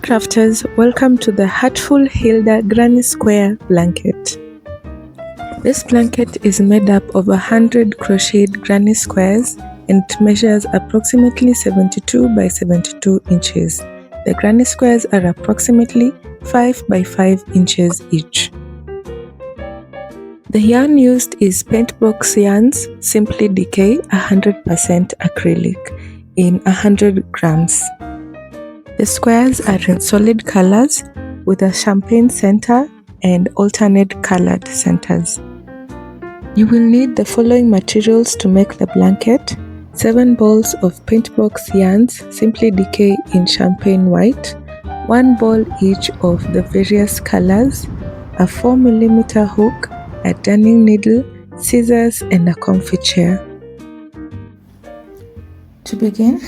crafters, welcome to the Heartful Hilda Granny Square blanket. This blanket is made up of 100 crocheted granny squares and it measures approximately 72 by 72 inches. The granny squares are approximately 5 by 5 inches each. The yarn used is Paintbox yarns Simply Decay 100% acrylic in 100 grams. The squares are in solid colors with a champagne center and alternate colored centers. You will need the following materials to make the blanket: 7 balls of Paintbox yarns Simply Decay in champagne white, 1 ball each of the various colors, a 4mm hook, a darning needle, scissors, and a comfy chair. To begin,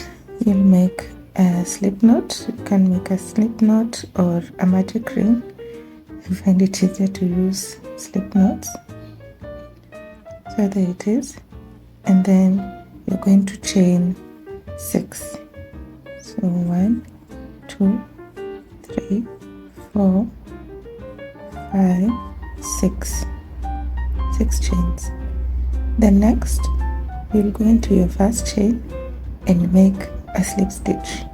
you'll make a slip knot. You can make a slip knot or a magic ring. I find it easier to use slip knots. So there it is. And then you're going to chain 6. So 1, 2, 3, 4, 5, 6. 6 chains. Then next, you'll go into your first chain and make a slip stitch.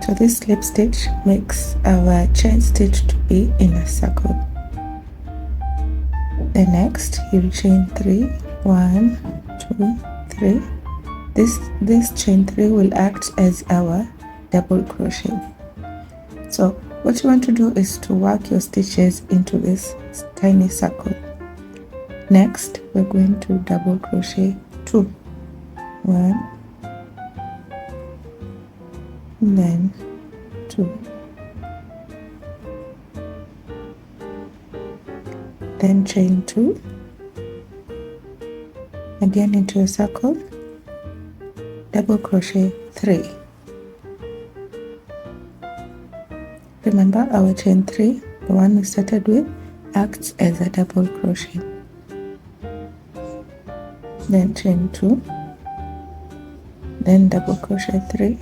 So this slip stitch makes our chain stitch to be in a circle. Then next you'll chain 3, 1, 2, 3. This chain 3 will act as our double crochet. So what you want to do is to work your stitches into this tiny circle. Next we're going to double crochet 2, 1, then 2, then chain 2, again into a circle, double crochet 3. Remember, our chain 3, the one we started with, acts as a double crochet. Then chain 2, then double crochet 3,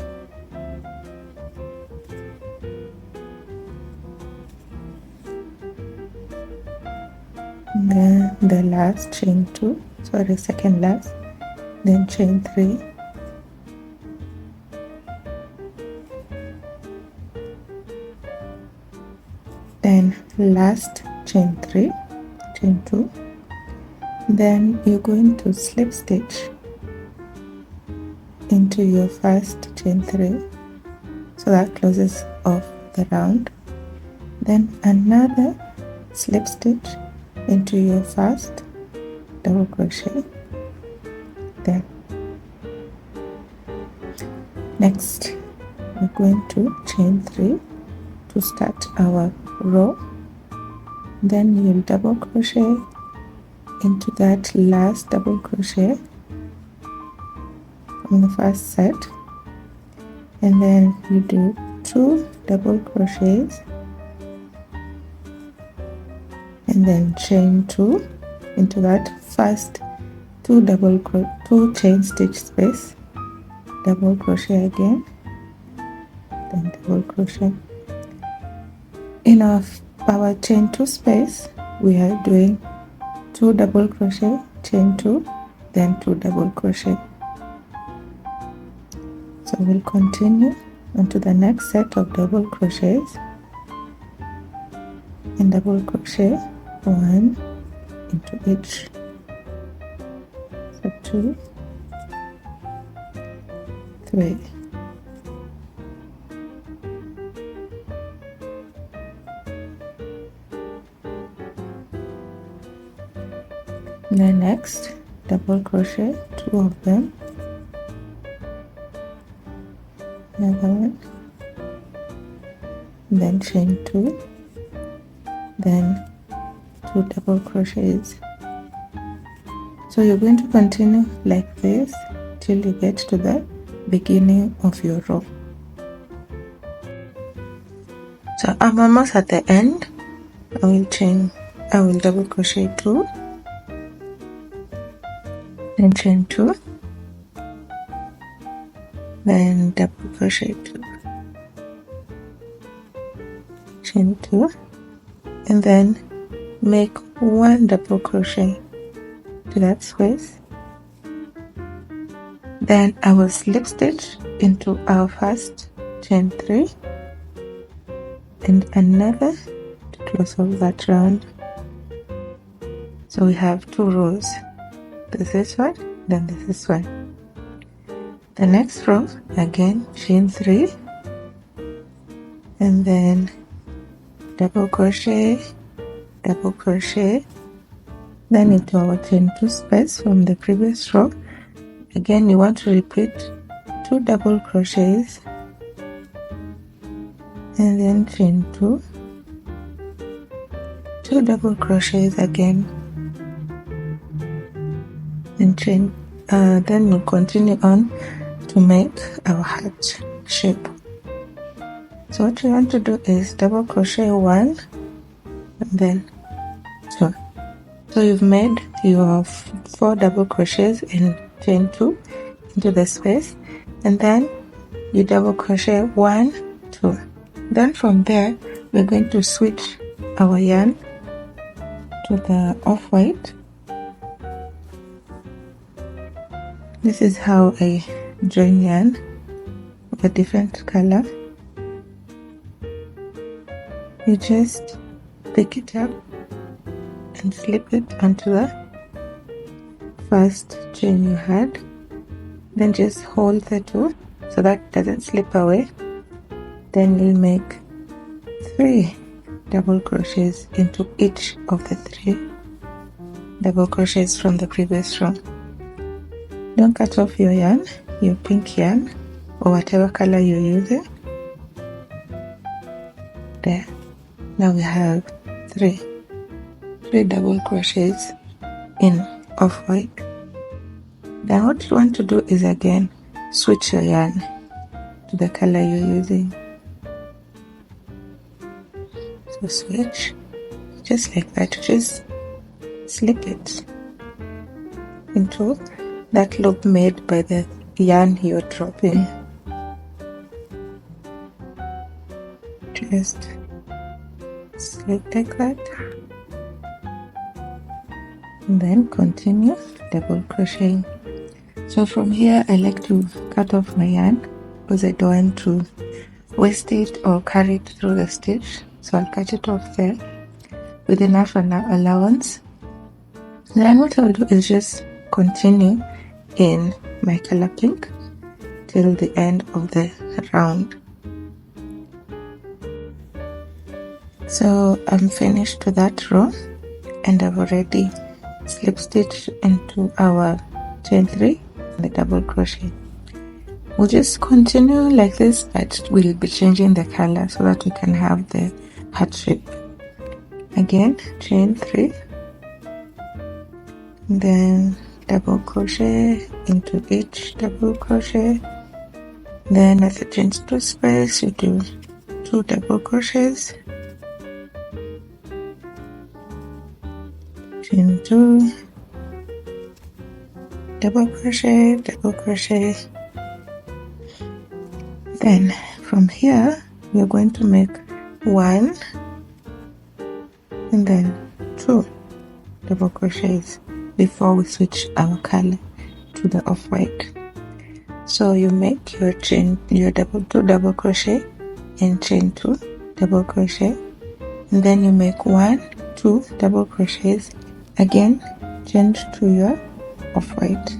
then the last chain 2, second last, then chain 3, then last chain 3, chain 2, then you're going to slip stitch into your first chain 3, so that closes off the round, then another slip stitch into your first double crochet there. Next we're going to chain 3 to start our row, then you'll double crochet into that last double crochet from the first set, and then you do 2 double crochets and then chain 2 into that first 2 chain stitch space, double crochet again, then double crochet. In our chain 2 space, we are doing 2 double crochet, chain 2, then 2 double crochet. So we'll continue onto the next set of double crochets and double crochet 1 into each. So 2, 3, then next double crochet 2 of them, another one, then chain 2, then 2 double crochets. So you're going to continue like this till you get to the beginning of your row. So I'm almost at the end. I will double crochet 2, then chain 2, then double crochet 2, chain 2, and then make 1 double crochet to that space. Then I will slip stitch into our first chain 3 and another to close off that round. So we have 2 rows. This one, then this one. The next row, again chain 3 and then double crochet, then into our chain 2 space from the previous row. Again, you want to repeat 2 double crochets and then chain 2, 2 double crochets again, and chain. Then we'll continue on to make our heart shape. So what you want to do is double crochet 1 and then 2. So you've made your 4 double crochets in chain 2 into the space, and then you double crochet 1, 2. Then from there we're going to switch our yarn to the off-white. This is how I join yarn of a different color. You just pick it up and slip it onto the first chain you had, then just hold the 2 so that doesn't slip away. Then you'll make 3 double crochets into each of the 3 double crochets from the previous row. Don't cut off your yarn, your pink yarn or whatever color you're using. There. Now we have 3 double crochets in off-white. Then what you want to do is again switch your yarn to the color you're using. So switch just like that, just slip it into that loop made by the yarn you're dropping. Just slip like that, and then continue double crocheting. So from here I like to cut off my yarn because I don't want to waste it or carry it through the stitch. So I'll cut it off there with enough allowance. Then what I'll do is just continue in my color pink till the end of the round. So I'm finished with that row and I've already slip stitched into our chain 3 and the double crochet. We'll just continue like this, but we'll be changing the color so that we can have the heart shape. Again, chain 3, then double crochet into each double crochet. Then at the chain 2 space you do 2 double crochets, chain 2, double crochet. Then from here we're going to make 1 and then 2 double crochets before we switch our color to the off-white. So you make your chain, your 2 double crochet and chain 2 double crochet, and then you make 1, 2 double crochets, again change to your off-white.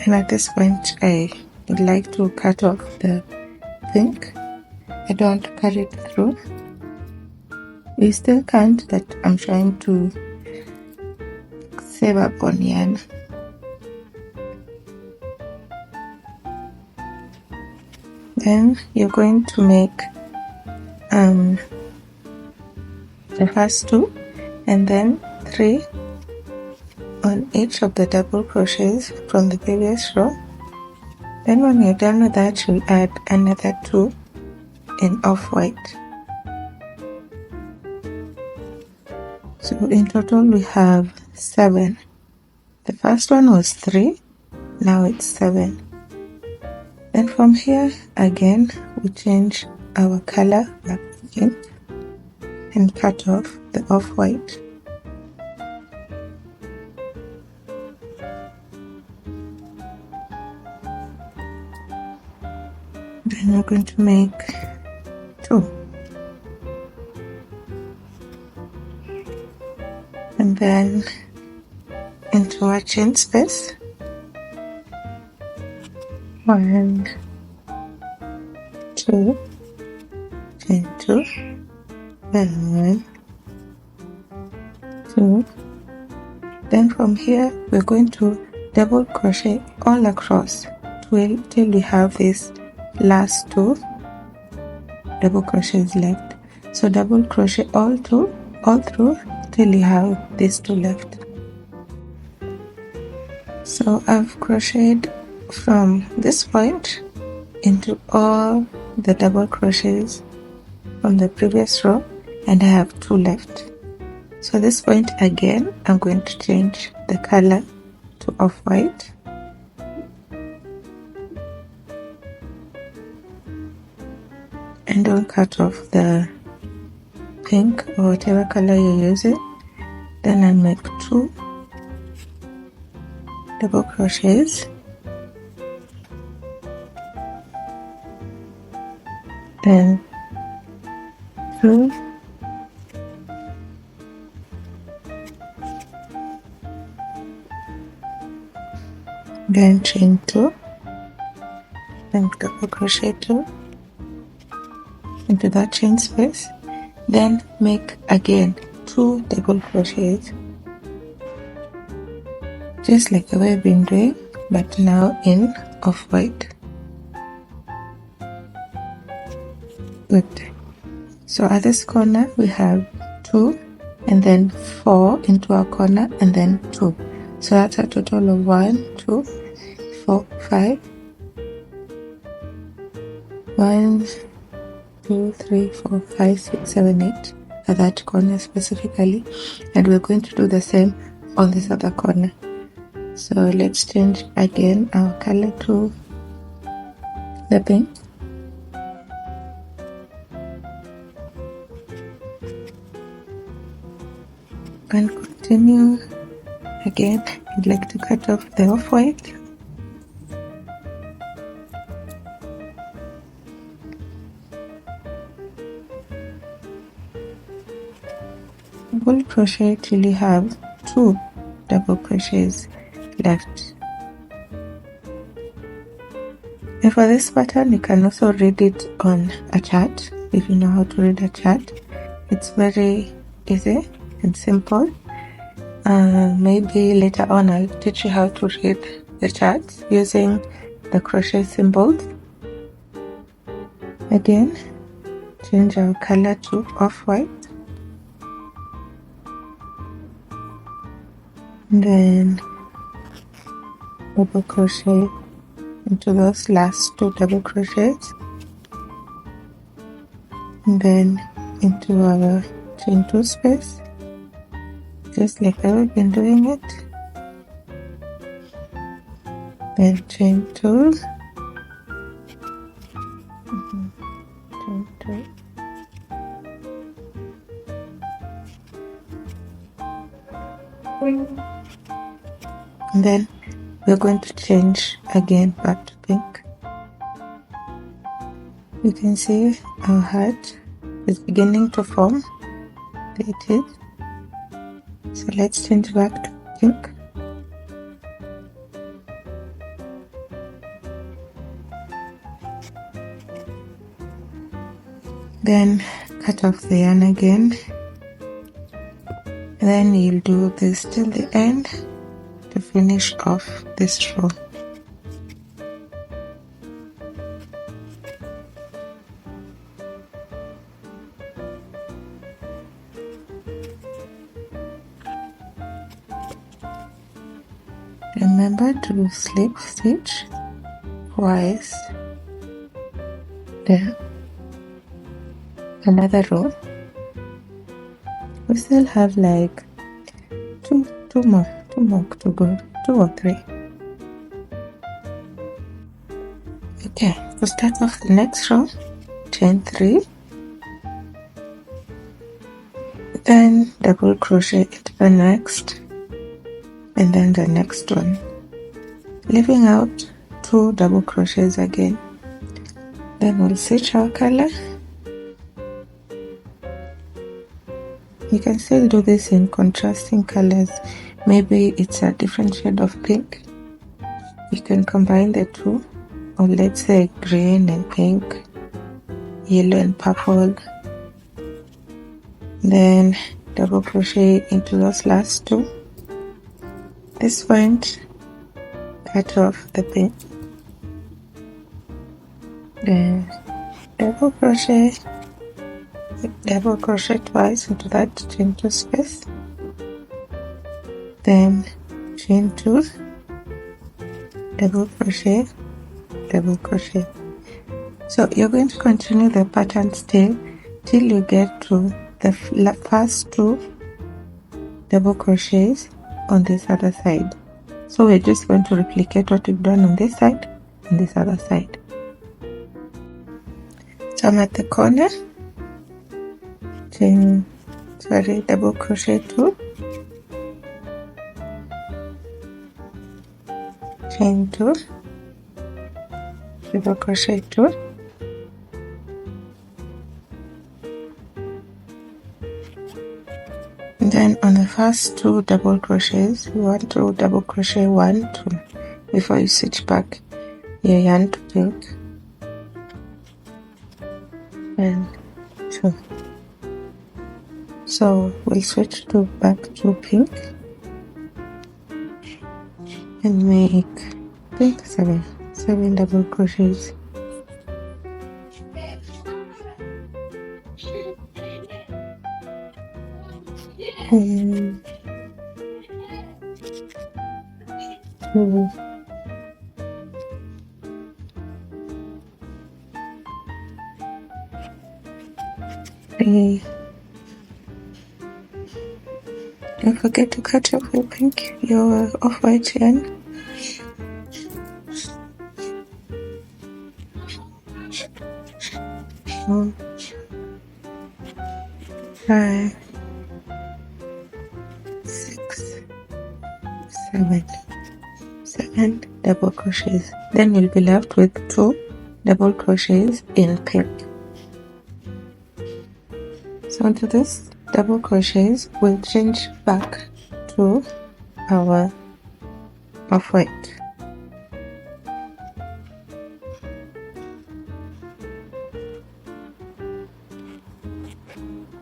And at this point I would like to cut off the pink. I don't want to carry it through. You still can't, but I'm trying to save up on yarn. Then you're going to make the first 2 and then 3 on each of the double crochets from the previous row. Then when you're done with that, you'll add another 2 in off-white. So in total we have 7. The first one was 3, now it's 7. Then from here again we change our color back to pink and cut off the off-white. Then we're going to make 2. And then into our chain space, 1, 2, chain 2, then 1, 2. Then from here we're going to double crochet all across till we have this last 2 double crochets left. So double crochet all through till you have these 2 left. So I've crocheted from this point into all the double crochets from the previous row, and I have 2 left. So this point again I'm going to change the color to off-white. And don't cut off the pink or whatever color you're using. Then I make 2 double crochets, then 2, then chain 2, then double crochet 2 into that chain space, then make again 2 double crochets, just like the way I've been doing, but now in off-white. Good. So at this corner we have 2 and then 4 into our corner and then 2. So that's a total of 1, 2, 4, 5. 1, 2, 3, 4, 5, 6, 7, 8 at that corner specifically, and we're going to do the same on this other corner. So let's change again our color to the pink. And continue again. I'd like to cut off the off-white. Double crochet till you have 2 double crochets left. And for this pattern you can also read it on a chart if you know how to read a chart. It's very easy and simple. Maybe later on I'll teach you how to read the charts using the crochet symbols. Again, change our color to off-white, and then double crochet into those last 2 double crochets, and then into our chain 2 space, just like I've been doing it. Then chain 2, chain 2, and then we're going to change again back to pink. You can see our heart is beginning to form. There it is. So let's change back to pink. Then cut off the yarn again. And then you'll do this till the end to finish off this row. Remember to slip stitch twice there, another row, We still have like two more to go, 2 or 3. Okay, to start off the next row, chain 3, then double crochet into the next, and then the next one, leaving out 2 double crochets again. Then we'll switch our color. You can still do this in contrasting colors. Maybe it's a different shade of pink. You can combine the two, or let's say green and pink, yellow and purple. Then double crochet into those last 2. This point, cut off the pin. Then double crochet twice into that chain 2 space. Then chain 2, double crochet. So you're going to continue the pattern still till you get to the first 2 double crochets on this other side. So we're just going to replicate what we've done on this side and this other side. So I'm at the corner, double crochet 2, chain 2, double crochet 2, and then on the first 2 double crochets you want to double crochet 1, 2 before you switch back your yarn to pink, and 2. So we'll switch back to pink and make pink 7 double crochets. And 2, 3. Don't forget to cut off your off-white yarn. 4, 5, 6, 7 double crochets. Then you'll be left with 2 double crochets in pink. So into this double crochets we'll change back to our off-white.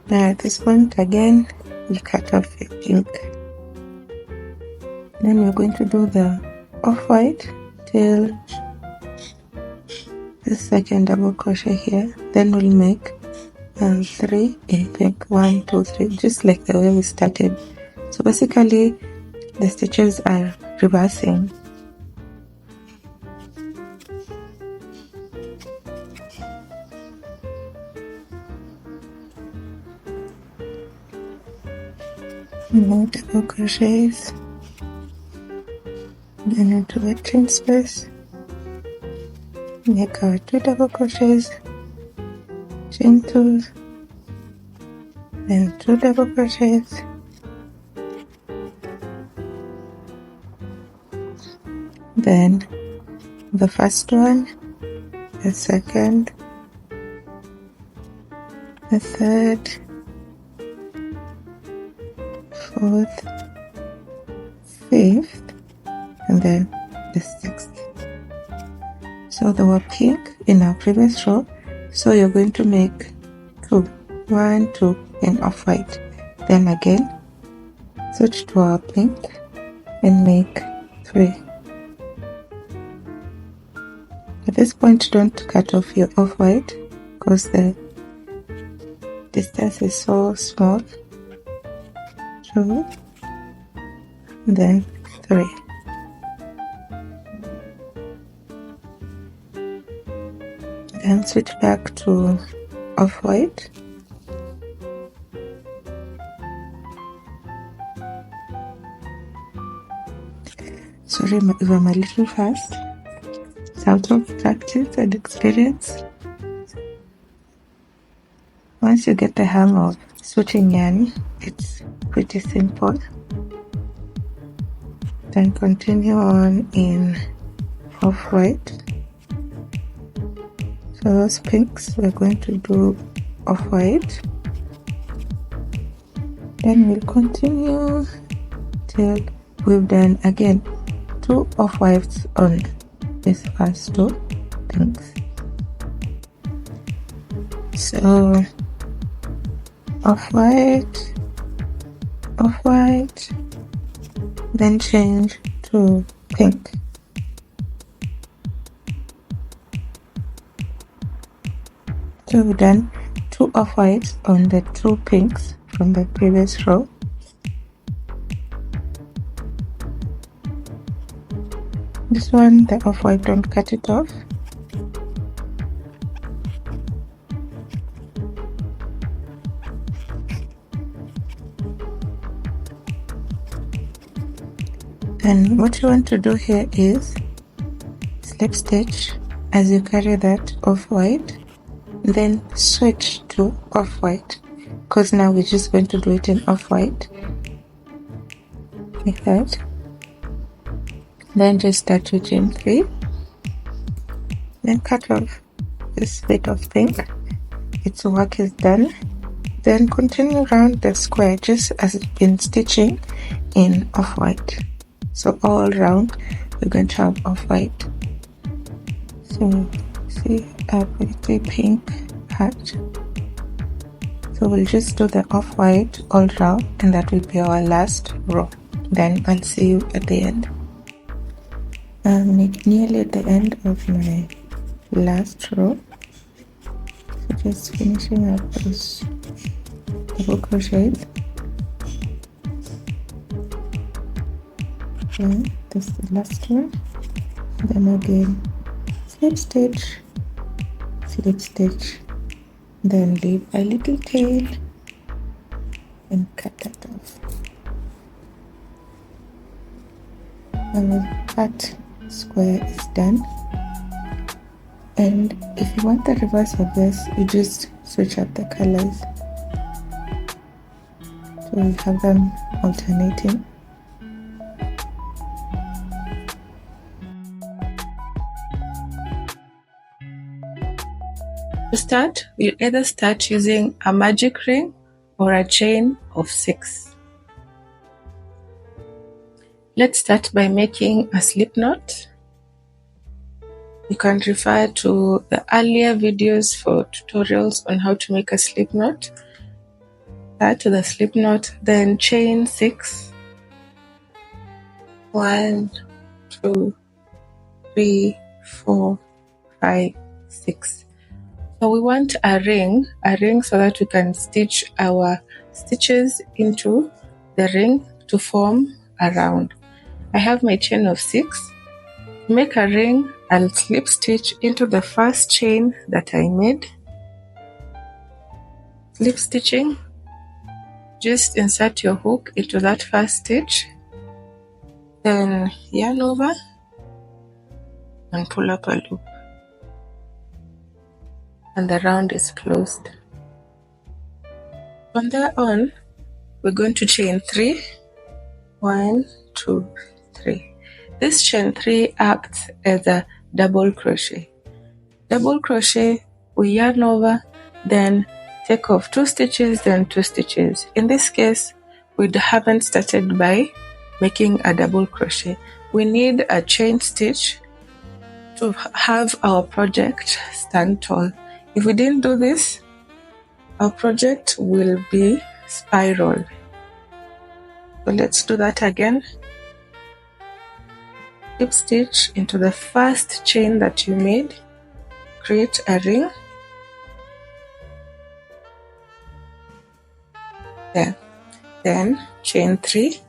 Now at this point again you cut off your pink. Then we're going to do the off-white till the second double crochet here. Then we'll make 3 in pink, 1, 2, 3, just like the way we started. So basically the stitches are reversing. More double crochets, then into the chain space, make our 2 double crochets, chain 2, then 2 double crochets, then the first one, the second, the third, 4th, 5th, and then the 6th. So they were pink in our previous row, so you're going to make 2, 1, 2 in off-white. Then again switch to our pink and make 3. At this point don't cut off your off-white because the distance is so small. 2, then 3. Then switch back to off-white Sorry if I'm a little fast. It's out of practice and experience. Once you get the hang of switching yarn, it's pretty simple. Then continue on in off-white. So those pinks, we're going to do off-white. Then we'll continue till we've done again 2 off-whites on these first 2 pinks. So off-white, off-white, then change to pink. So we've done 2 off-whites on the 2 pinks from the previous row. This one, the off-white, don't cut it off. And what you want to do here is slip stitch as you carry that off-white, then switch to off-white, because now we're just going to do it in off-white like that. Then just start with chain 3, then cut off this bit of pink. Its work is done. Then continue around the square just as it's been stitching in off-white. So all around we're going to have off-white. So see a pretty pink heart. So we'll just do the off-white all around, and that will be our last row. Then I'll see you at the end. I'm nearly at the end of my last row. So just finishing up those double crochets. Okay, this is the last one. Then again slip stitch, then leave a little tail and cut that off. And that square is done. And if you want the reverse of this, you just switch up the colors, so you have them alternating. To start, you either start using a magic ring or a chain of 6. Let's start by making a slip knot. You can refer to the earlier videos for tutorials on how to make a slip knot. Start to the slip knot, then chain 6. 1, 2, 3, 4, 5, 6. So we want a ring so that we can stitch our stitches into the ring to form a round. I have my chain of 6. To make a ring, I'll slip stitch into the first chain that I made. Slip stitching, just insert your hook into that first stitch, then yarn over and pull up a loop, and the round is closed. From there on, we're going to chain 3. 1, 2, 3. This chain 3 acts as a double crochet. Double crochet, we yarn over, then take off 2 stitches, then 2 stitches. In this case, we haven't started by making a double crochet. We need a chain stitch to have our project stand tall. If we didn't do this, our project will be spiral. So let's do that again. Slip stitch into the first chain that you made, create a ring. There. Then chain 3.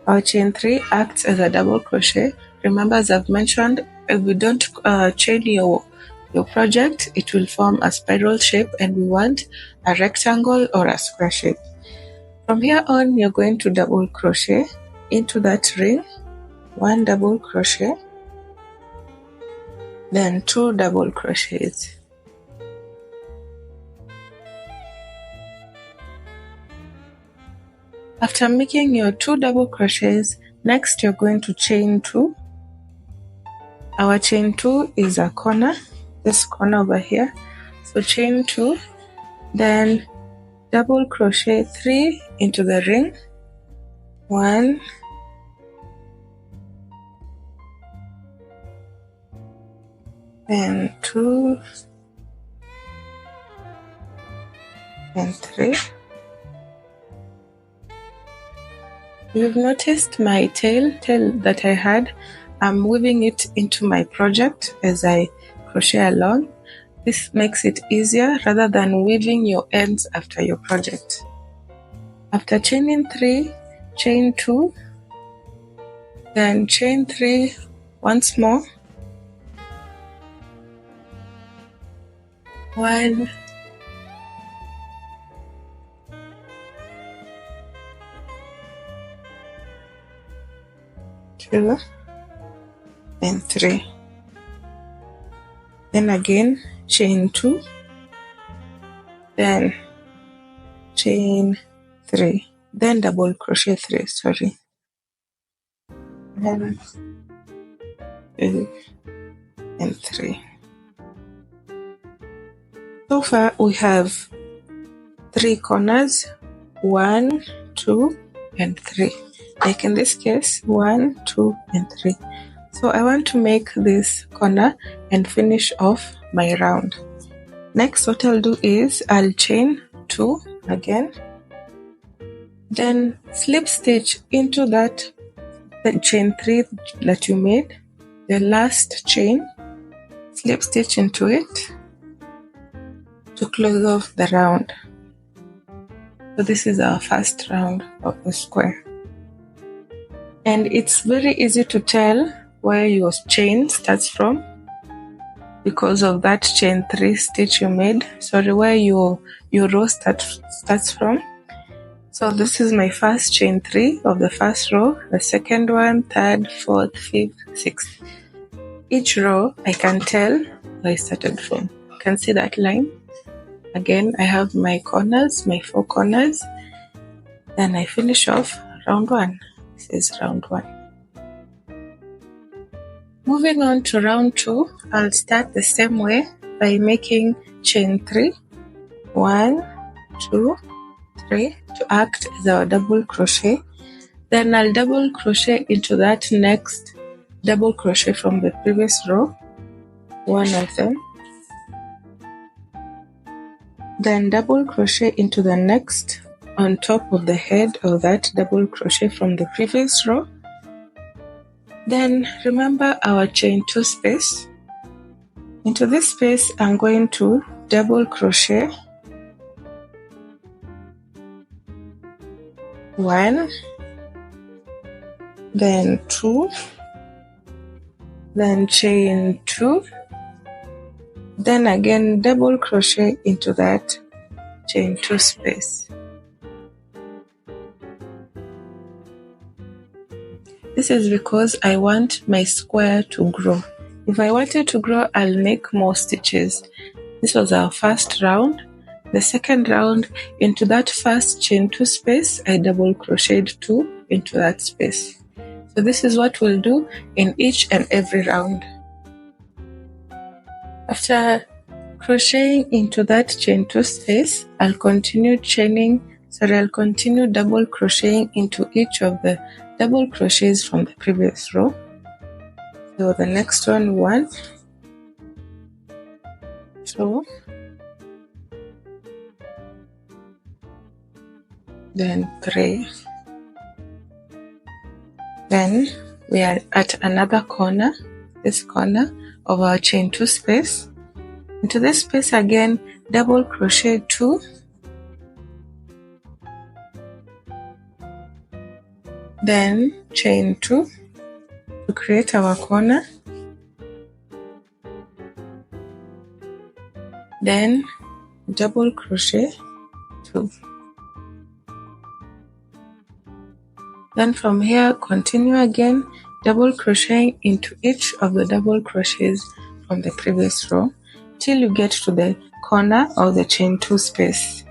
Our chain 3 acts as a double crochet. Remember, as I've mentioned, if we don't chain your project, it will form a spiral shape, and we want a rectangle or a square shape. From here on, you're going to double crochet into that ring, 1 double crochet, then 2 double crochets. After making your 2 double crochets, next you're going to chain 2. Our chain 2 is a corner, this corner over here. So chain 2, then double crochet 3 into the ring, 1, and 2, and 3. You've noticed my tail that I had. I'm weaving it into my project as I crochet along. This makes it easier rather than weaving your ends after your project. After chaining 3, chain 2, then chain 3 once more, 1, 2, and 3. Then again chain 2, then chain 3, then double crochet 3, sorry. 1, 2, and 3. So far we have 3 corners, 1, 2, and 3. Like in this case, 1, 2, and 3. So I want to make this corner and finish off my round. Next, what I'll do is I'll chain 2 again, then slip stitch into that chain 3 that you made, the last chain, slip stitch into it to close off the round. So this is our first round of the square. And it's very easy to tell where your chain starts from because of that chain 3 stitch you made. Sorry, where your row starts from. So this is my first chain 3 of the first row, the second one, third, fourth, fifth, sixth. Each row I can tell where I started from. You can see that line. Again, I have my corners, my 4 corners. Then I finish off round 1. This is round 1. Moving on to round 2, I'll start the same way by making chain 3, 1, 2, 3 to act as our double crochet. Then I'll double crochet into that next double crochet from the previous row, 1 of them. Then double crochet into the next on top of the head of that double crochet from the previous row. Then remember our chain 2 space. Into this space I'm going to double crochet 1, then 2, then chain 2, then again double crochet into that chain 2 space. This is because I want my square to grow. If I want it to grow, I'll make more stitches. This was our first round. The second round, into that first chain 2 space, I double crocheted 2 into that space. So this is what we'll do in each and every round. After crocheting into that chain 2 space, I'll continue double crocheting into each of the double crochets from the previous row. So the next one, 1, 2, then 3. Then we are at another corner, this corner of our chain 2 space. Into this space again, double crochet 2, then chain 2 to create our corner, then double crochet 2. Then from here, continue again, double crocheting into each of the double crochets from the previous row till you get to the corner of the chain 2 space.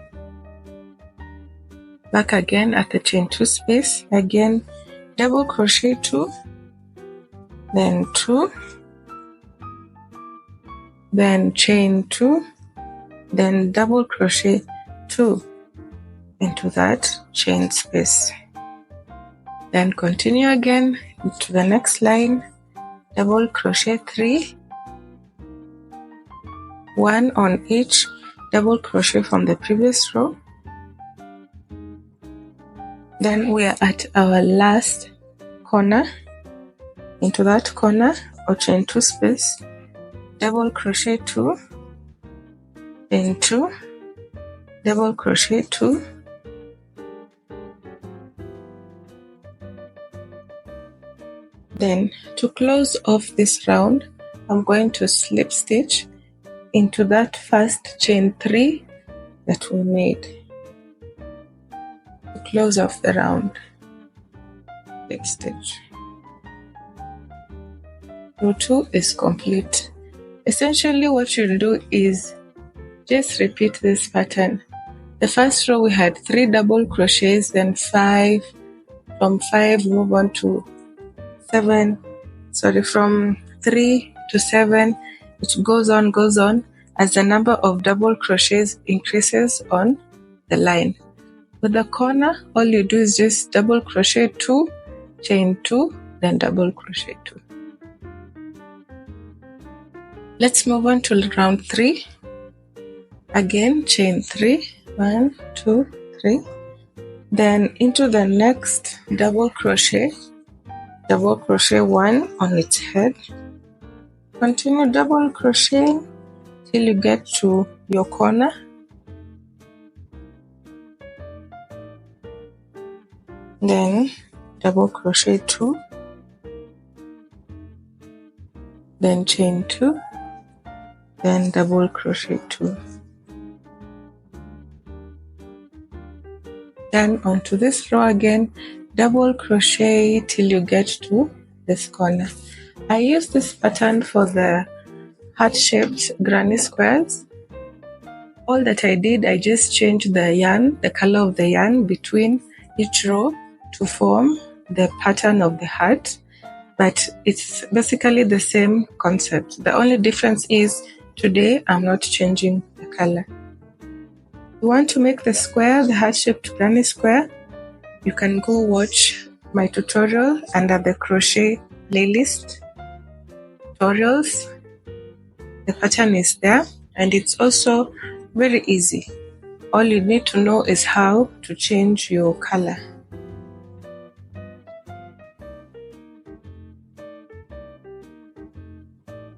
Back again at the chain 2 space, again double crochet 2, then 2, then chain 2, then double crochet 2 into that chain space. Then continue again to the next line, double crochet 3, 1 on each double crochet from the previous row. Then we are at our last corner. Into that corner or chain 2 space, double crochet 2, chain 2, double crochet 2, then to close off this round, I'm going to slip stitch into that first chain 3 that we made to close off the round. Slip stitch. Row 2 is complete. Essentially what you'll do is just repeat this pattern. The first row we had 3 double crochets, then 5, from 5 move on to 7, from 3 to 7, it goes on as the number of double crochets increases on the line. With the corner, all you do is just double crochet 2, chain 2, then double crochet 2. Let's move on to round 3. Again, chain 3, 1, 2, 3. Then into the next double crochet 1 on its head. Continue double crocheting till you get to your corner. Then double crochet 2, then chain 2, then double crochet 2. Then onto this row again, double crochet till you get to this corner. I use this pattern for the heart-shaped granny squares. All that I did, I just changed the yarn, the color of the yarn between each row to form the pattern of the heart, but it's basically the same concept. The only difference is today I'm not changing the color. You want to make the square, the heart-shaped granny square, you can go watch my tutorial under the crochet playlist tutorials. The pattern is there and it's also very easy. All you need to know is how to change your color.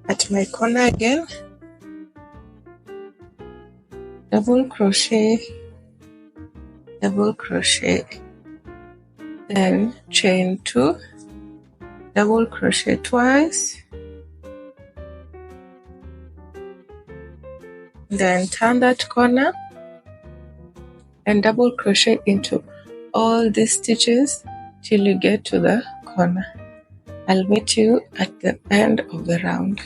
At my corner again, double crochet, then chain 2, double crochet twice, then turn that corner and double crochet into all these stitches till you get to the corner. I'll meet you at the end of the round.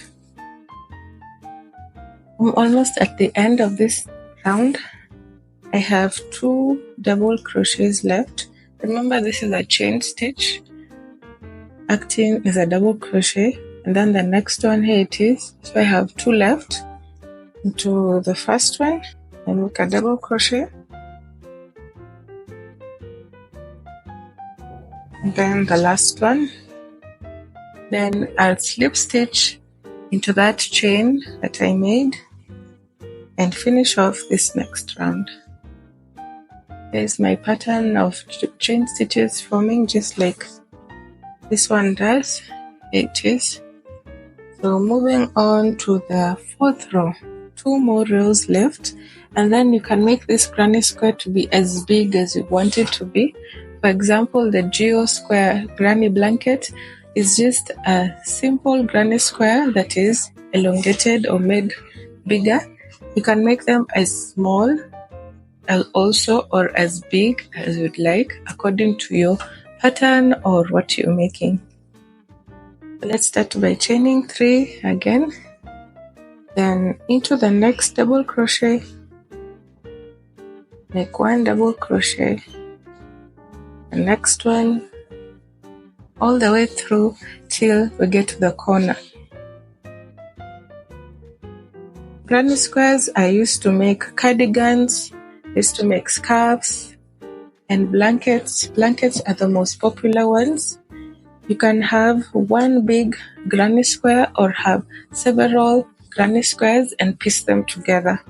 I'm almost at the end of this round. I have 2 double crochets left. Remember, this is a chain stitch acting as a double crochet, and then the next one, here it is. So I have 2 left. Into the first one and make a double crochet, and then the last one. Then I'll slip stitch into that chain that I made and finish off this next round. There's my pattern of chain stitches forming just like this one does. Here it is. So moving on to the 4th row, 2 more rows left, and then you can make this granny square to be as big as you want it to be. For example, the Geo Square granny blanket is just a simple granny square that is elongated or made bigger. You can make them as small also or as big as you'd like according to your pattern or what you're making. Let's start by chaining 3 again, then into the next double crochet, make 1 double crochet, the next one, all the way through till we get to the corner. Granny squares I used to make cardigans, I used to make scarves and blankets. Blankets are the most popular ones. You can have one big granny square or have several granny squares and piece them together.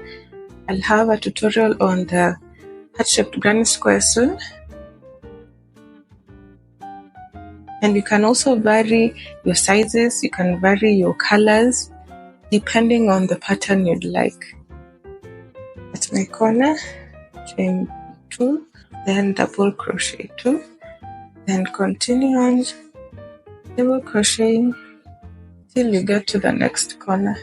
I'll have a tutorial on the heart-shaped granny square soon. And you can also vary your sizes, you can vary your colors depending on the pattern you'd like. At my corner, chain 2, then double crochet 2, then continue on double crocheting till you get to the next corner.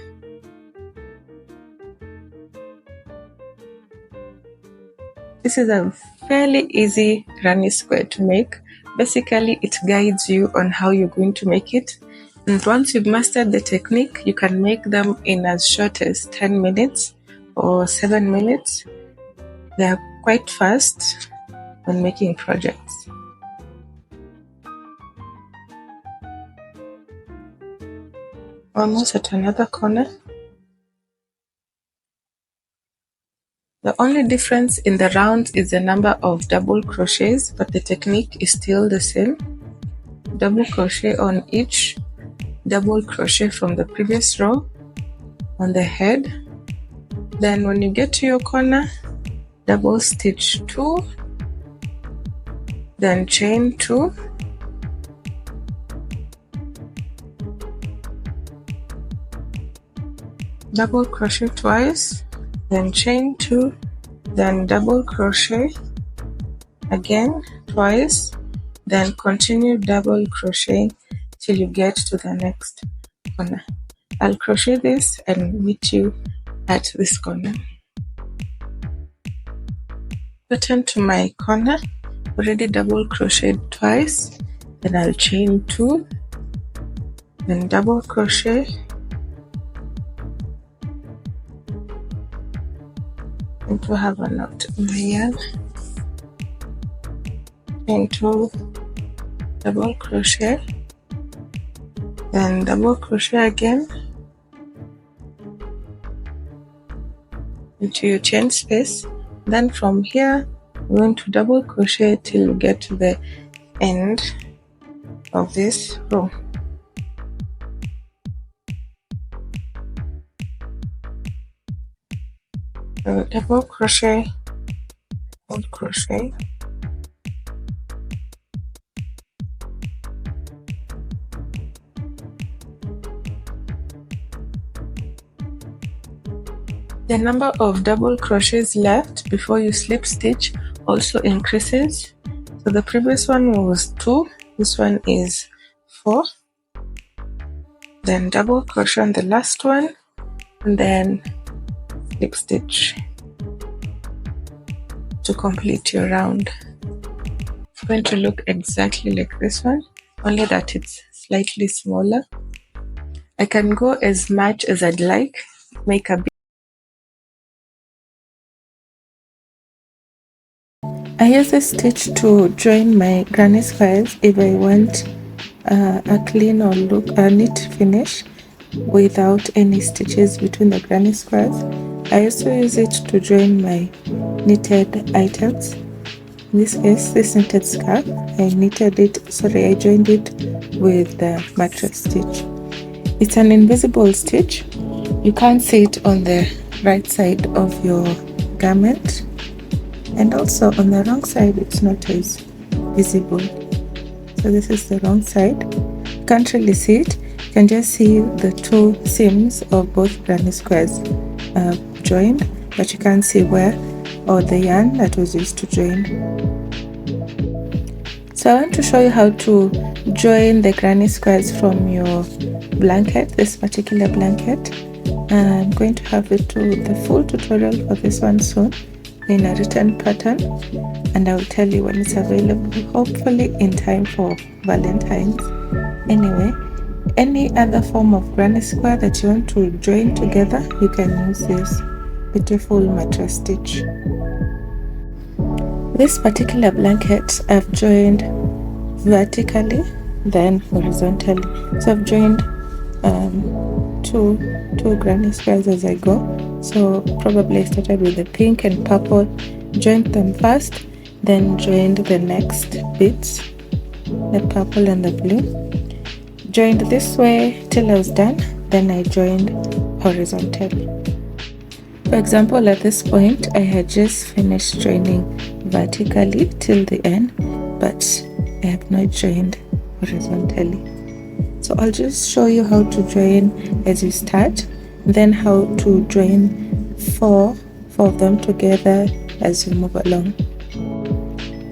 This is a fairly easy granny square to make. Basically, it guides you on how you're going to make it. And once you've mastered the technique, you can make them in as short as 10 minutes or 7 minutes. They are quite fast when making projects. Almost at another corner. The only difference in the rounds is the number of double crochets, but the technique is still the same. Double crochet on each double crochet from the previous row on the head. Then when you get to your corner, double stitch 2, then chain 2, double crochet twice, then chain 2, then double crochet again twice, then continue double crocheting till you get to the next corner. I'll crochet this and meet you at this corner. Return to my corner, already double crocheted twice, then I'll chain 2, then double crochet, and to have a knot in my yarn, chain 2, double crochet, then double crochet again into your chain space. Then from here we're going to double crochet till you get to the end of this row. So double crochet, double crochet, the number of double crochets left before you slip stitch also increases. So the previous one was 2, this one is 4. Then double crochet on the last one, and then slip stitch to complete your round. It's going to look exactly like this one, only that it's slightly smaller. I can go as much as I'd like, make a bit. I use this stitch to join my granny squares if I want a clean or neat finish without any stitches between the granny squares. I also use it to join my knitted items. In this case, this knitted scarf, I joined it with the mattress stitch. It's an invisible stitch. You can't see it on the right side of your garment, and also on the wrong side it's not as visible. So this is the wrong side. You can't really see it. You can just see the 2 seams of both granny squares joined, but you can't see where or the yarn that was used to join. So I want to show you how to join the granny squares from your blanket, this particular blanket. I'm going to have the full tutorial for this one soon. in a written pattern, and I will tell you when it's available, hopefully in time for Valentine's. Anyway, any other form of granny square that you want to join together, you can use this beautiful mattress stitch. This particular blanket I've joined vertically, then horizontally. So I've joined two granny squares as I go. So probably I started with the pink and purple, joined them first, then joined the next bits, the purple and the blue, joined this way till I was done, then I joined horizontally. For example, at this point I had just finished joining vertically till the end, but I have not joined horizontally. So I'll just show you how to join as you start, then how to join four of them together as you move along.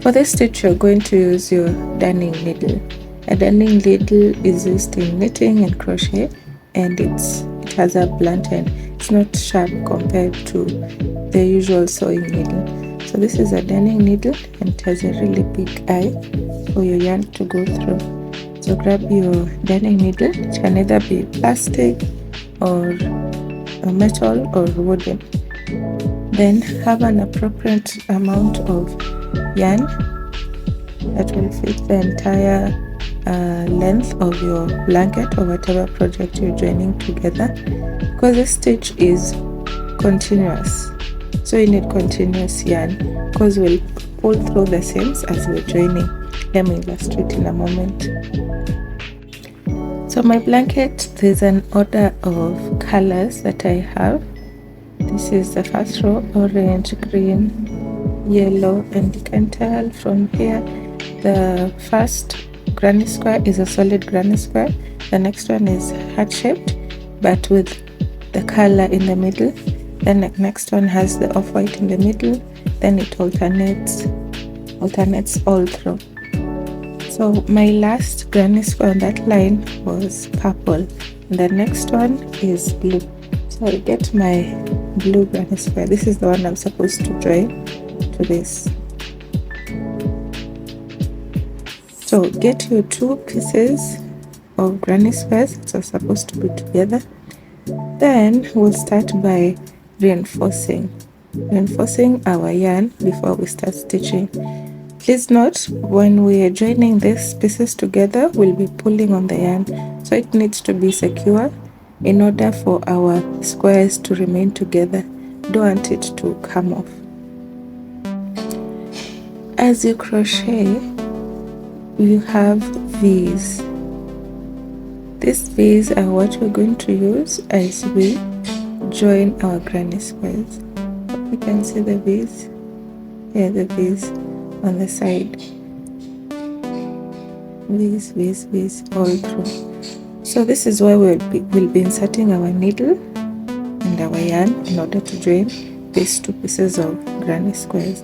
For this stitch, you're going to use your darning needle. A darning needle is used in knitting and crochet, and it has a blunt end. It's not sharp compared to the usual sewing needle. So this is a darning needle, and it has a really big eye for your yarn to go through. So grab your darning needle. It can either be plastic or a metal or wooden. Then have an appropriate amount of yarn that will fit the entire length of your blanket or whatever project you're joining together, because this stitch is continuous, so you need continuous yarn, because we'll pull through the seams as we're joining. Let me illustrate in a moment. So my blanket, there's an order of colors that I have. This is the first row: orange, green, yellow, and you can tell from here the first granny square is a solid granny square. The next one is heart shaped but with the color in the middle. Then the next one has the off-white in the middle. Then it alternates all through. So my last granny square on that line was purple. The next one is blue. So I get my blue granny square. This is the one I'm supposed to join to this. So get your two pieces of granny squares that are supposed to be together. Then we'll start by reinforcing our yarn before we start stitching. Please note, when we are joining these pieces together, we'll be pulling on the yarn, so it needs to be secure in order for our squares to remain together. Don't want it to come off. As you crochet, you have V's. These V's are what we're going to use as we join our granny squares. You can see the V's. Here, the V's on the side. V's all through. So this is where we'll be inserting our needle and our yarn in order to join these two pieces of granny squares.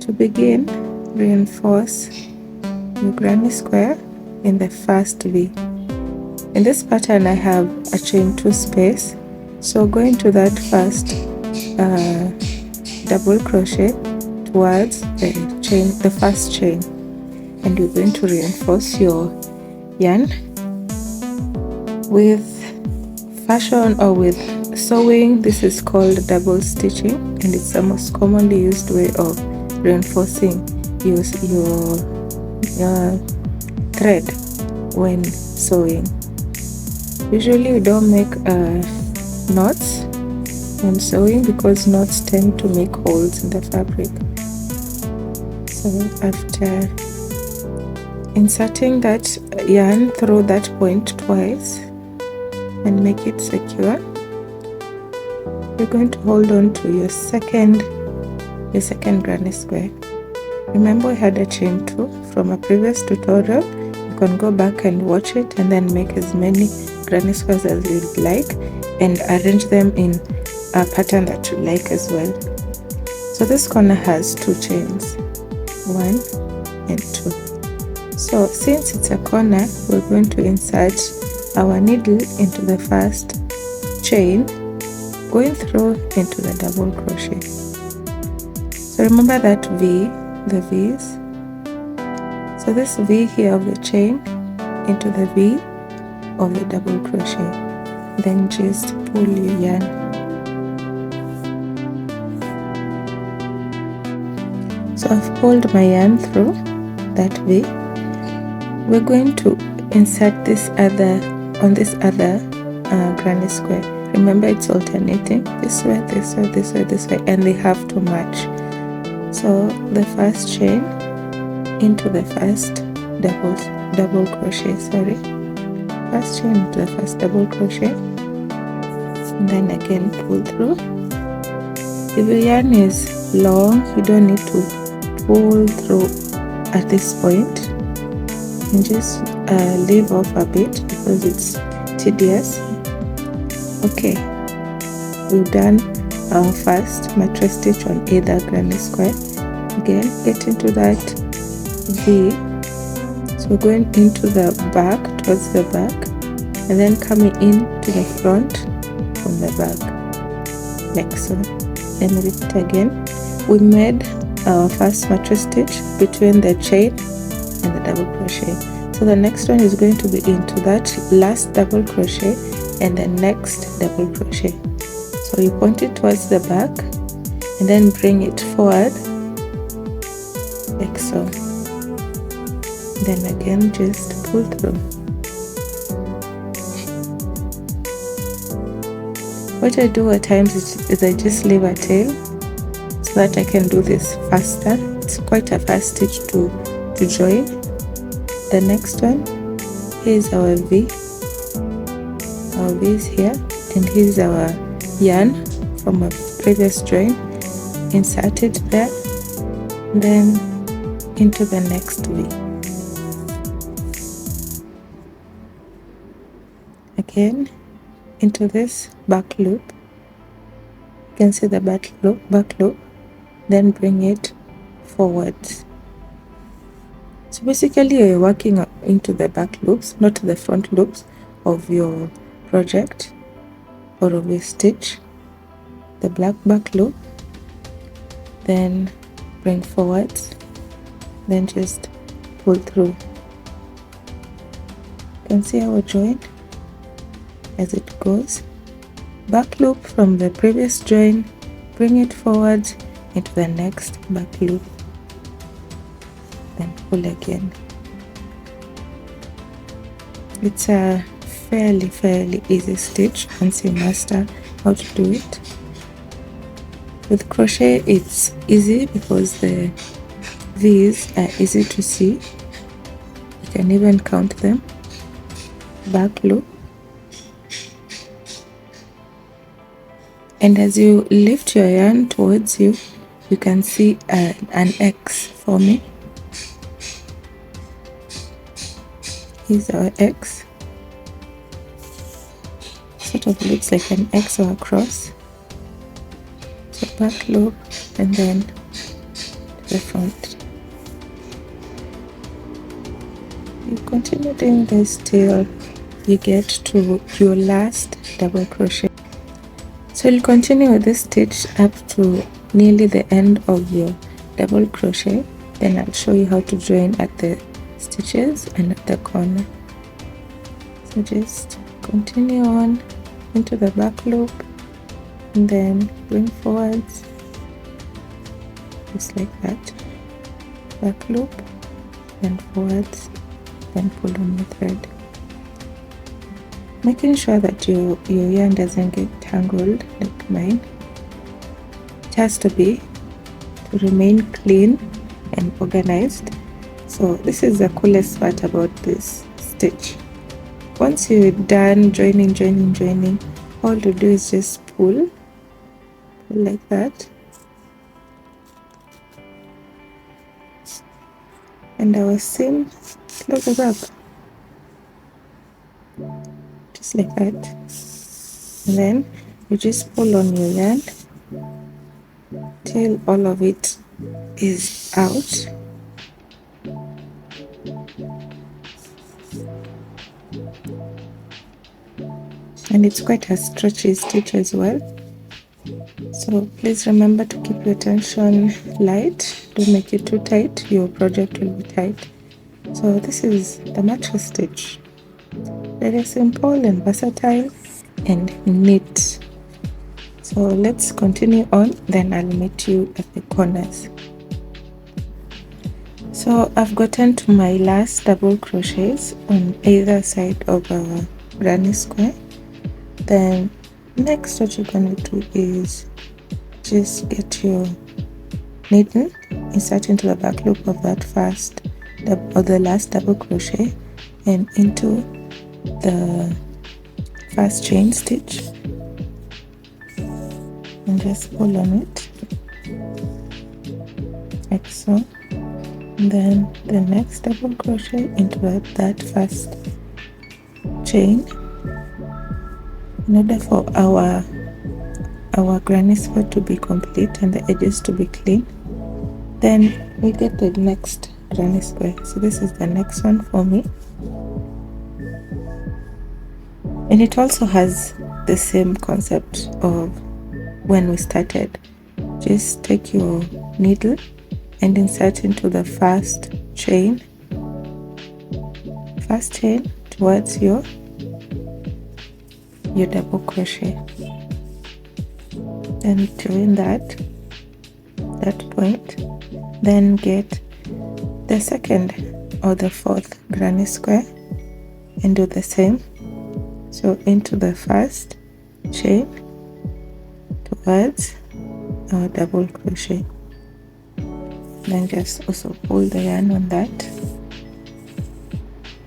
To begin, reinforce your granny square in the first V. In this pattern I have a chain 2 space, so go into that first double crochet towards the first chain, and you're going to reinforce your yarn with fashion or with sewing. This is called double stitching, and it's the most commonly used way of reinforcing your thread when sewing. Usually we don't make knots when sewing because knots tend to make holes in the fabric. So after inserting that yarn through that point twice and make it secure, you're going to hold on to your second granny square. Remember, we had a chain 2 from a previous tutorial. You can go back and watch it and then make as many granny squares as you'd like and arrange them in a pattern that you like as well. So this corner has 2 chains, 1 and 2. So since it's a corner, we're going to insert our needle into the first chain, going through into the double crochet. So remember that V, the V's. So this V here of the chain into the V of the double crochet, then just pull your yarn. So I've pulled my yarn through that V. We're going to insert this other on this other granny square. Remember, it's alternating this way, this way, this way, this way, and they have to match. So the first chain into the first double crochet, first chain into the first double crochet, and then again pull through. If your yarn is long, you don't need to pull through at this point, and just leave off a bit because it's tedious. Okay, we've done our first mattress stitch on either granny square. Again, get into that V. So we're going into the back, towards the back, and then coming in to the front from the back, like so. Then repeat again. We made our first mattress stitch between the chain and the double crochet. So the next one is going to be into that last double crochet and the next double crochet. So you point it towards the back and then bring it forward like so. Then again just pull through. What I do at times is I just leave a tail so that I can do this faster. It's quite a fast stitch to join. The next one, here's our V. Our V is here, and here's our yarn from a previous join. Insert it there, then into the next V. Again into this back loop. You can see the back loop, then bring it forwards. So basically you're working into the back loops, not the front loops of your project or of your stitch. The black back loop, then bring forwards, then just pull through. You can see our join as it goes. Back loop from the previous join, bring it forwards into the next back loop, then pull again. It's a fairly easy stitch once you master how to do it. With crochet it's easy because the V's are easy to see. You can even count them. Back loop, and as you lift your yarn towards you, you can see an X forming. Here's our X. Sort of looks like an X or a cross. So back loop and then to the front. You continue doing this till you get to your last double crochet. So you'll continue with this stitch up to nearly the end of your double crochet. Then I'll show you how to join at the stitches and at the corner. So just continue on into the back loop and then bring forwards just like that. Back loop, then forwards, then pull on the thread. Making sure that your yarn doesn't get tangled like mine. It has to remain clean and organized. So this is the coolest part about this stitch. Once you're done joining, all you do is just pull like that, and our seam closes up just like that, and then you just pull on your yarn till all of it is out. And it's quite a stretchy stitch as well, so So please remember to keep your tension light. Don't make it too tight, your project will be tight. So this is the mattress stitch. Very simple and versatile and neat. So let's continue on, then I'll meet you at the corners. So I've gotten to my last double crochets on either side of our granny square. Then next what you're going to do is just get your needle, insert into the back loop of that first or the last double crochet and into the first chain stitch, and just pull on it like so. And then the next double crochet into that first chain in order for our granny square to be complete and the edges to be clean. Then we get the next granny square. So this is the next one for me, and it also has the same concept of when we started. Just take your needle and insert into the first chain towards your double crochet, and join that point. Then get the second or the fourth granny square and do the same. So into the first chain towards our double crochet, then just also pull the yarn on that.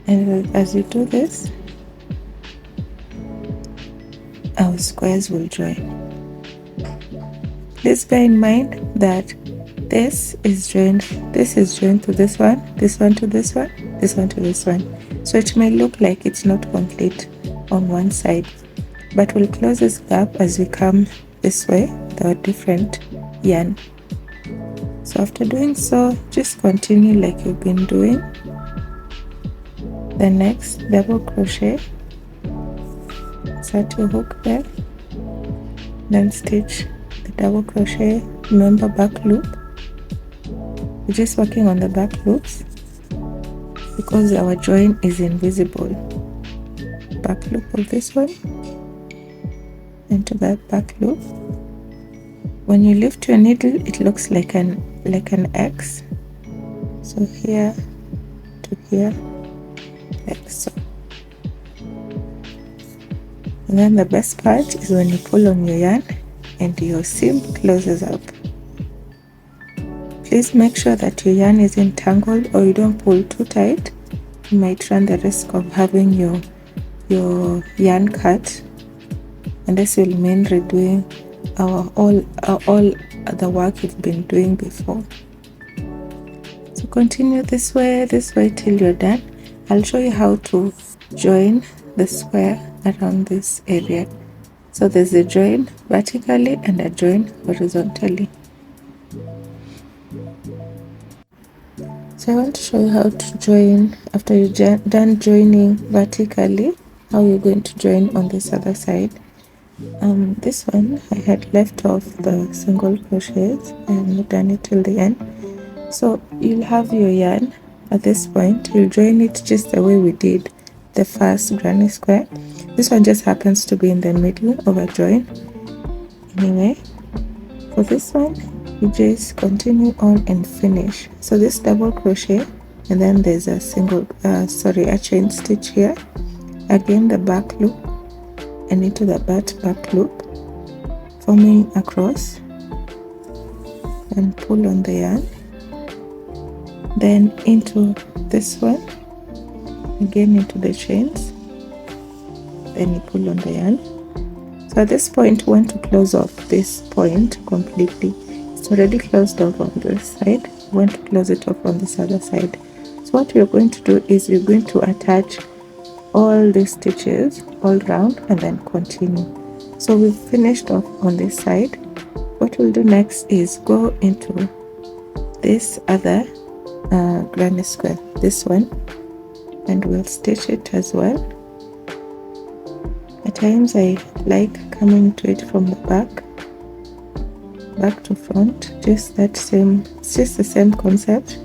And as you do this, our squares will join. Please bear in mind that this is joined to this one to this one, this one to this one. So it may look like it's not complete on one side, but we'll close this gap as we come this way with our different yarn. So after doing so, just continue like you've been doing. The next double crochet, insert your hook there, then stitch the double crochet. Remember back loop, we're just working on the back loops because our join is invisible. Back loop of this one into that back loop. When you lift your needle, it looks like an X. So here to here, like so. And then the best part is when you pull on your yarn and your seam closes up. Please make sure that your yarn is entangled or you don't pull too tight. You might run the risk of having your yarn cut, and this will mean redoing all the work you've been doing before. So continue this way till you're done. I'll show you how to join the square around this area. So there's a join vertically and a join horizontally. So I want to show you how to join after you're done joining vertically, how you're going to join on this other side. This one I had left off the single crochets and done it till the end. So you'll have your yarn at this point. You'll join it just the way we did the first granny square. This one just happens to be in the middle of a join. Anyway, for this one you just continue on and finish. So this double crochet, and then there's a a chain stitch here. Again the back loop and into the back loop, forming across, and pull on the yarn, then into this one, again into the chains, then you pull on the yarn. So at this point we want to close off this point completely. It's already closed off on this side. We want to close it off on this other side. So what we're going to do is we're going to attach all these stitches all round and then continue. So we've finished off on this side. What we'll do next is go into this other granny square, this one, and we'll stitch it as well. At times I like coming to it from the back back to front, just the same concept.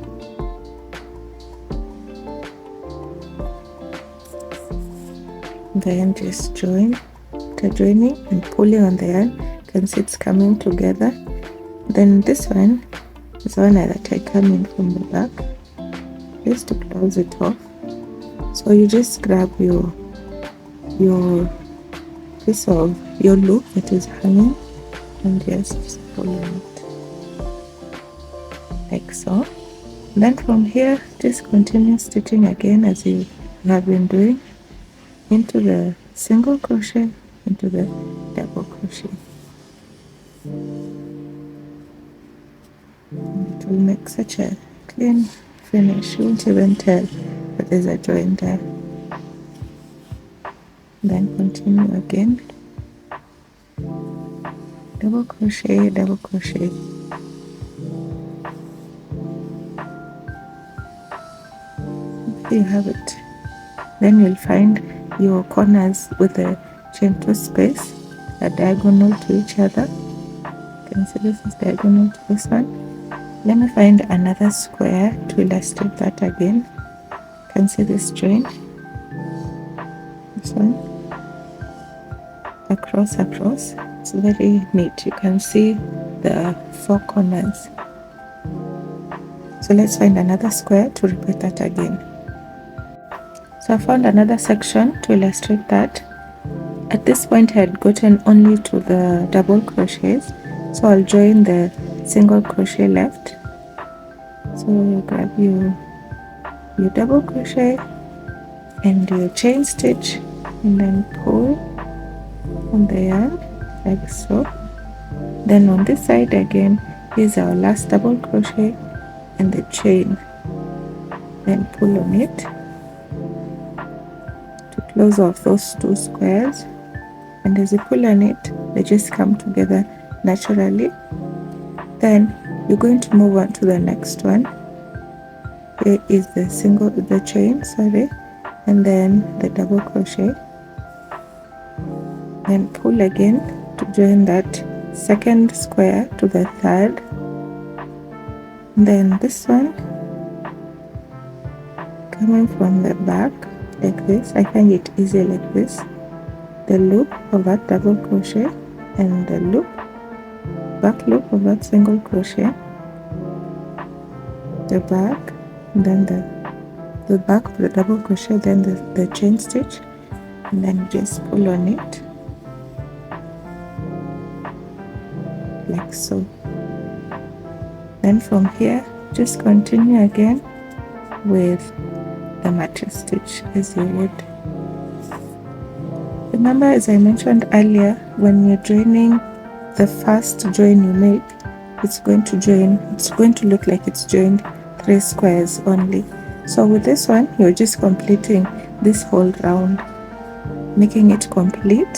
Then just joining and pulling on the yarn. You can see it's coming together. Then this one is one that I come in from the back just to close it off. So you just grab your piece of your loop that is hanging and just pull on it like so. Then from here just continue stitching again as you have been doing, into the single crochet, into the double crochet. It will make such a clean finish. You won't even tell that there's a join there. Then continue again, double crochet, double crochet. There you have it. Then you'll find your corners with a chain 2 space, a diagonal to each other. You can see this is diagonal to this one. Let me find another square to illustrate that again. You can see this join, this one, across. It's very neat. You can see the 4 corners. So let's find another square to repeat that again. So I found another section to illustrate that. At this point I had gotten only to the double crochets, so I'll join the single crochet left. So you grab your double crochet and your chain stitch, and then pull on the yarn like so. Then on this side again, here's our last double crochet and the chain, then pull on it to close off those 2 squares. And as you pull on it, they just come together naturally. Then you're going to move on to the next one. Here is the chain, and then the double crochet. Then pull again to join that second square to the third. Then this one coming from the back like this. I find it easy like this. The loop of that double crochet and the back loop of that single crochet, the back, and then the back of the double crochet, then the chain stitch, and then just pull on it like so. Then from here just continue again with the matching stitch as you would. Remember, as I mentioned earlier, when you're joining the first join you make, it's going to look like it's joined 3 squares only. So with this one, you're just completing this whole round, making it complete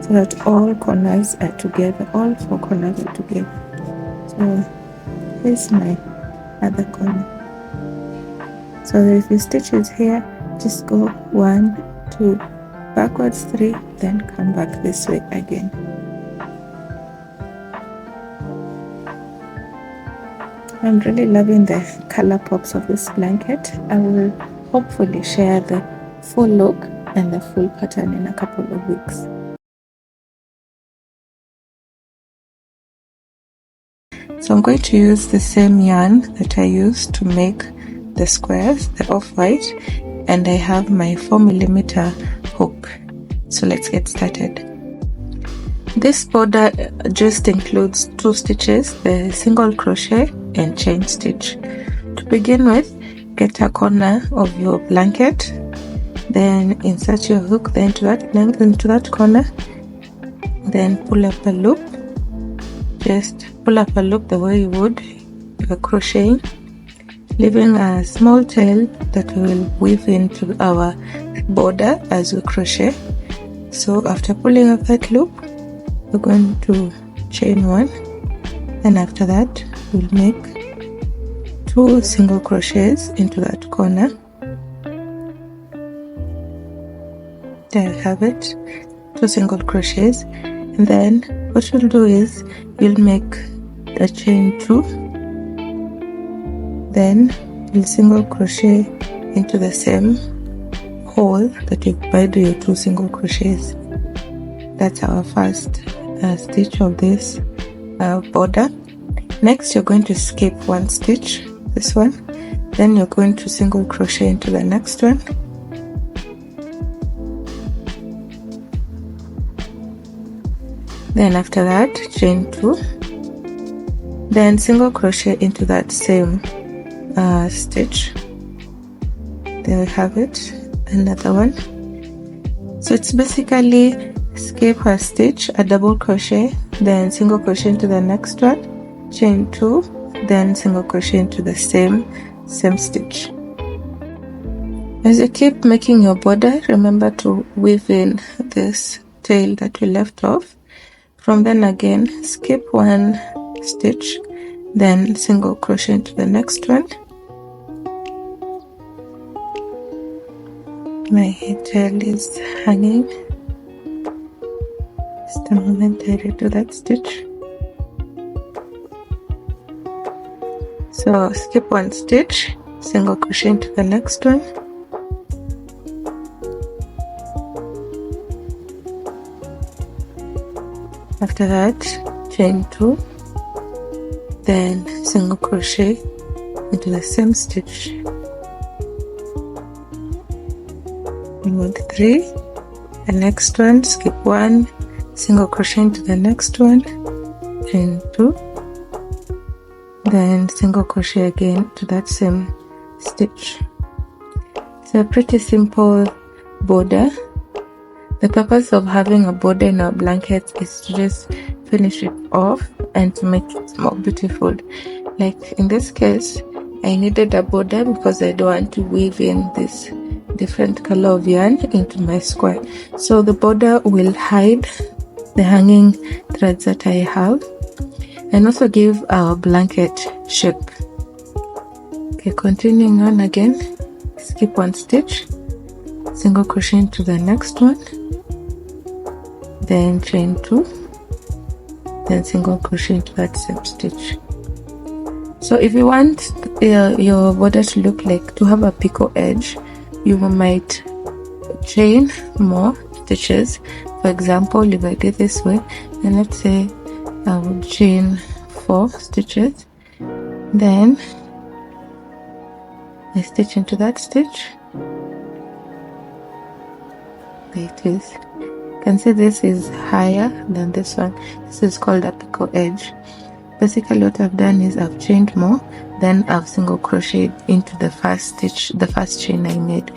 so that all corners are together, all 4 corners are together. So here's my other corner. So if your stitches here, just go 1, 2, backwards 3, then come back this way again. I'm really loving the color pops of this blanket. I will hopefully share the full look and the full pattern in a couple of weeks. So I'm going to use the same yarn that I used to make the squares, the off-white, and I have my 4mm hook. So let's get started. This border just includes 2 stitches, the single crochet and chain stitch. To begin with, get a corner of your blanket, then insert your hook then into that corner, then pull up a loop. Just pull up a loop the way you would if you're crocheting, leaving a small tail that we will weave into our border as we crochet. So after pulling up that loop, we're going to chain 1, and after that we'll make 2 single crochets into that corner. There you have it, 2 single crochets, And then what you'll do is you'll make a chain 2, then you'll single crochet into the same hole that you've made your 2 single crochets. That's our first stitch of this border. Next, you're going to skip 1 stitch, this one, then you're going to single crochet into the next one, then after that chain 2, then single crochet into that same stitch. There we have it, another one. So it's basically skip a stitch, a double crochet, then single crochet into the next one, chain 2, then single crochet into the same stitch. As you keep making your border, remember to weave in this tail that we left off. From then again, skip 1 stitch, then single crochet into the next one. My tail is hanging. Just a moment, I redo that stitch. So skip 1 stitch, single crochet into the next one, after that chain 2, then single crochet into the same stitch, 3, the next one, skip 1, single crochet into the next one, chain 2, then single crochet again to that same stitch. It's a pretty simple border. The purpose of having a border in our blankets is to just finish it off and to make it more beautiful. Like in this case, I needed a border because I don't want to weave in this different color of yarn into my square. So the border will hide the hanging threads that I have and also give our blanket shape. Okay, continuing on again, skip 1 stitch, single crochet into the next one, then chain 2, then single crochet into that same stitch. So if you want your border to look like to have a picot edge, you might chain more stitches. For example, if I did this way, then let's say I would chain 4 stitches, then I stitch into that stitch. There it is. You can see this is higher than this one. This is called a picot edge. Basically what I've done is I've chained more, then I've single crocheted into the first stitch, the first chain I made.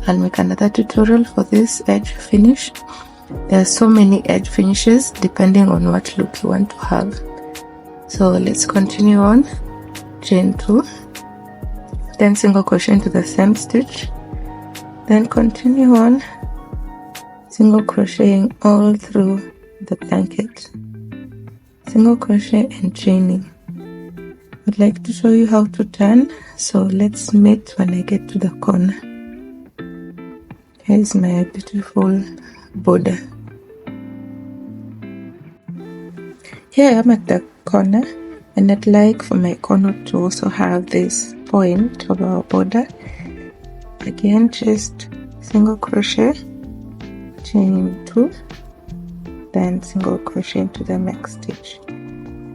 I'll make another tutorial for this edge finish. There are so many edge finishes depending on what look you want to have. So let's continue on. Chain 2, then single crochet into the same stitch, then continue on single crocheting all through the blanket, single crochet and chaining. I'd like to show you how to turn, so let's meet when I get to the corner. Here's my beautiful border. Here I am at the corner, and I'd like for my corner to also have this point of our border. Again, just single crochet, chain 2, then single crochet into the next stitch.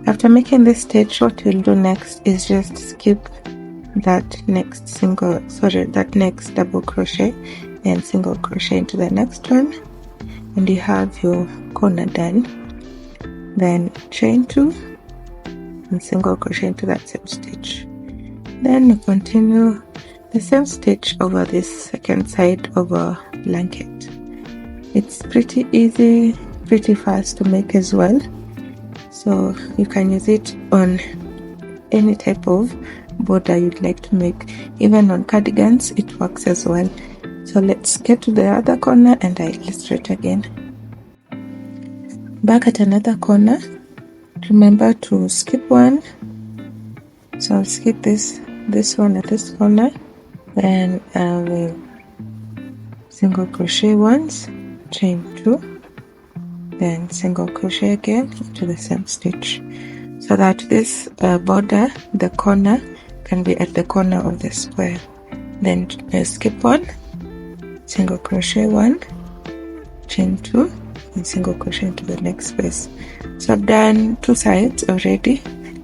After making this stitch, what you'll do next is just skip that next double crochet and single crochet into the next one, and you have your corner done. Then chain 2 and single crochet into that same stitch. Then you continue the same stitch over this second side of a blanket. It's pretty easy, pretty fast to make as well, so you can use it on any type of border you'd like to make. Even on cardigans it works as well. So let's get to the other corner and I illustrate again. Back at another corner, remember to skip 1. So I'll skip this one at this corner, then I will single crochet once, chain 2, then single crochet again into the same stitch, so that this border, the corner, can be at the corner of the square. Then skip 1, single crochet 1, chain 2, and single crochet into the next space. So I've done 2 sides already,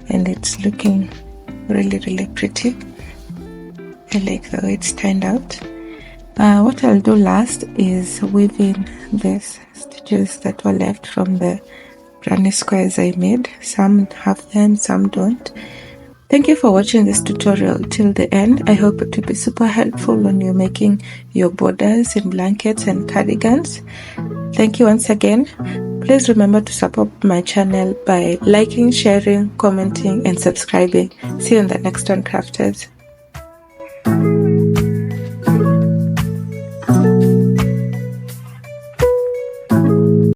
and it's looking really pretty. I like the way it's turned out. What I'll do last is weave in these stitches that were left from the granny squares I made. Some have them, some don't. Thank you for watching this tutorial till the end. I hope it will be super helpful when you're making your borders in blankets and cardigans. Thank you once again. Please remember to support my channel by liking, sharing, commenting, and subscribing. See you in the next one, crafters.